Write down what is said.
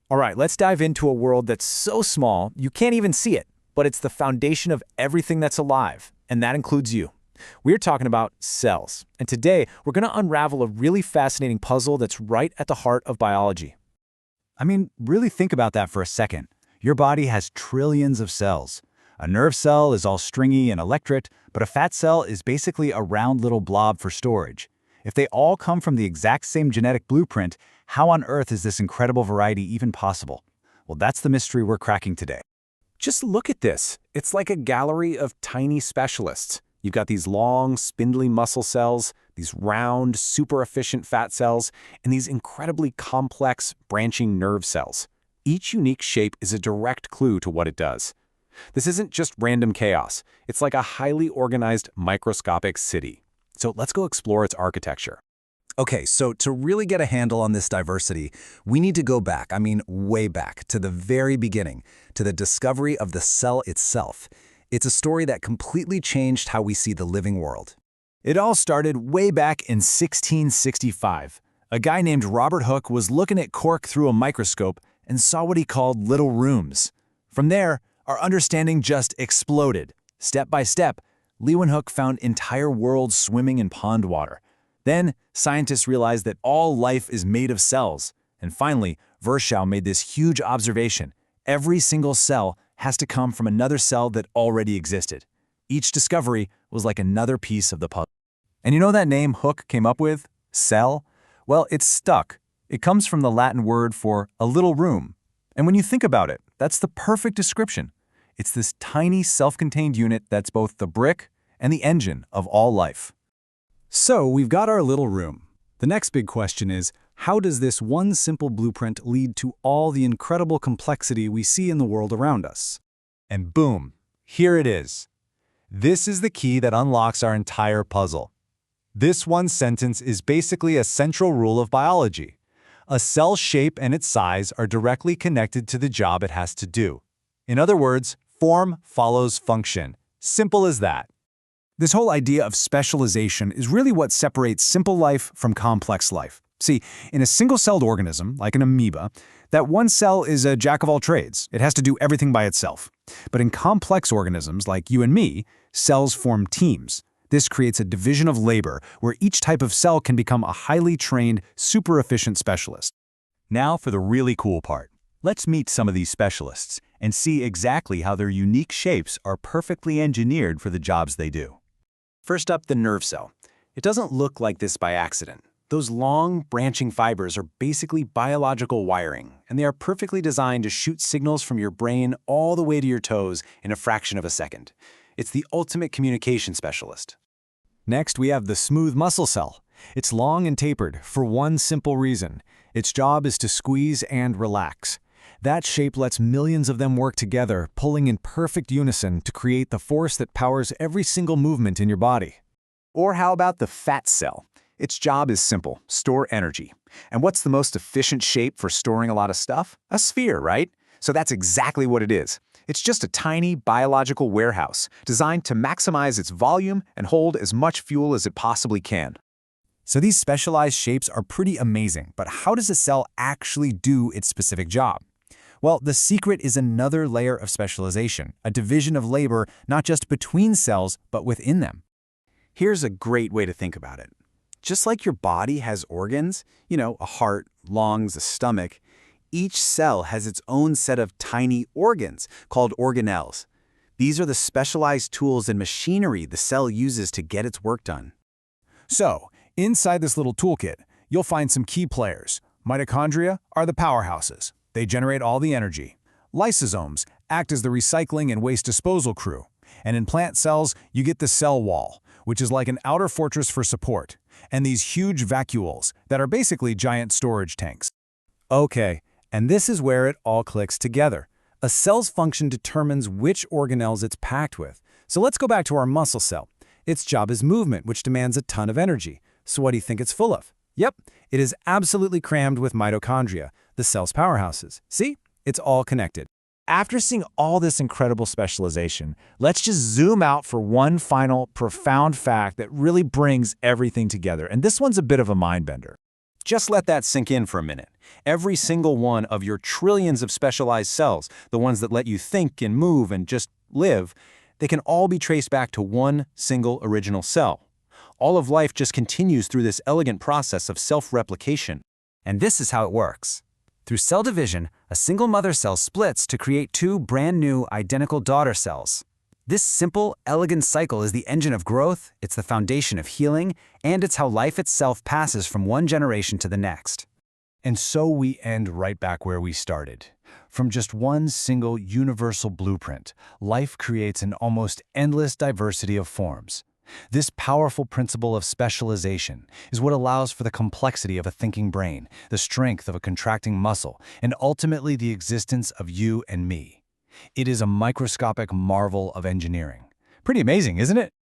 All right, let's dive into a world that's so small you can't even see it, but it's the foundation of everything that's alive, and that includes you. We're talking about cells, and today we're going to unravel a really fascinating puzzle that's right at the heart of biology. Really think about that for a second. Your body has trillions of cells. A nerve cell is all stringy and electric, but a fat cell is basically a round little blob for storage. If they all come from the exact same genetic blueprint, how on earth is this incredible variety even possible? Well, that's the mystery we're cracking today. Just look at this. It's like a gallery of tiny specialists. You've got these long, spindly muscle cells, these round, super efficient fat cells, and these incredibly complex, branching nerve cells. Each unique shape is a direct clue to what it does. This isn't just random chaos. It's like a highly organized, microscopic city. So let's go explore its architecture. Okay, so to really get a handle on this diversity, we need to go back, way back, to the very beginning, to the discovery of the cell itself. It's a story that completely changed how we see the living world. It all started way back in 1665. A guy named Robert Hooke was looking at cork through a microscope and saw what he called little rooms. From there, our understanding just exploded. Step by step, Leeuwenhoek found entire worlds swimming in pond water. Then, scientists realized that all life is made of cells. And finally, Virchow made this huge observation. Every single cell has to come from another cell that already existed. Each discovery was like another piece of the puzzle. And you know that name Hooke came up with? Cell? Well, it's stuck. It comes from the Latin word for a little room. And when you think about it, that's the perfect description. It's this tiny self-contained unit that's both the brick and the engine of all life. So we've got our little room. The next big question is, how does this one simple blueprint lead to all the incredible complexity we see in the world around us? And boom, here it is. This is the key that unlocks our entire puzzle. This one sentence is basically a central rule of biology. A cell's shape and its size are directly connected to the job it has to do. In other words, form follows function. Simple as that. This whole idea of specialization is really what separates simple life from complex life. See, in a single-celled organism, like an amoeba, that one cell is a jack of all trades. It has to do everything by itself. But in complex organisms, like you and me, cells form teams. This creates a division of labor where each type of cell can become a highly trained, super efficient specialist. Now for the really cool part. Let's meet some of these specialists and see exactly how their unique shapes are perfectly engineered for the jobs they do. First up, the nerve cell. It doesn't look like this by accident. Those long, branching fibers are basically biological wiring, and they are perfectly designed to shoot signals from your brain all the way to your toes in a fraction of a second. It's the ultimate communication specialist. Next, we have the smooth muscle cell. It's long and tapered for one simple reason. Its job is to squeeze and relax. That shape lets millions of them work together, pulling in perfect unison to create the force that powers every single movement in your body. Or how about the fat cell? Its job is simple: store energy. And what's the most efficient shape for storing a lot of stuff? A sphere, right? So that's exactly what it is. It's just a tiny biological warehouse designed to maximize its volume and hold as much fuel as it possibly can. So these specialized shapes are pretty amazing, but how does a cell actually do its specific job? Well, the secret is another layer of specialization, a division of labor not just between cells, but within them. Here's a great way to think about it. Just like your body has organs, a heart, lungs, a stomach, each cell has its own set of tiny organs called organelles. These are the specialized tools and machinery the cell uses to get its work done. So, inside this little toolkit, you'll find some key players. Mitochondria are the powerhouses. They generate all the energy. Lysosomes act as the recycling and waste disposal crew. And in plant cells, you get the cell wall, which is like an outer fortress for support, and these huge vacuoles that are basically giant storage tanks. Okay, and this is where it all clicks together. A cell's function determines which organelles it's packed with. So let's go back to our muscle cell. Its job is movement, which demands a ton of energy. So what do you think it's full of? Yep, it is absolutely crammed with mitochondria, the cell's powerhouses. See? It's all connected. After seeing all this incredible specialization, let's just zoom out for one final, profound fact that really brings everything together. And this one's a bit of a mind bender. Just let that sink in for a minute. Every single one of your trillions of specialized cells, the ones that let you think and move and just live, they can all be traced back to one single original cell. All of life just continues through this elegant process of self-replication. And this is how it works. Through cell division, a single mother cell splits to create two brand new, identical daughter cells. This simple, elegant cycle is the engine of growth, it's the foundation of healing, and it's how life itself passes from one generation to the next. And so we end right back where we started. From just one single universal blueprint, life creates an almost endless diversity of forms. This powerful principle of specialization is what allows for the complexity of a thinking brain, the strength of a contracting muscle, and ultimately the existence of you and me. It is a microscopic marvel of engineering. Pretty amazing, isn't it?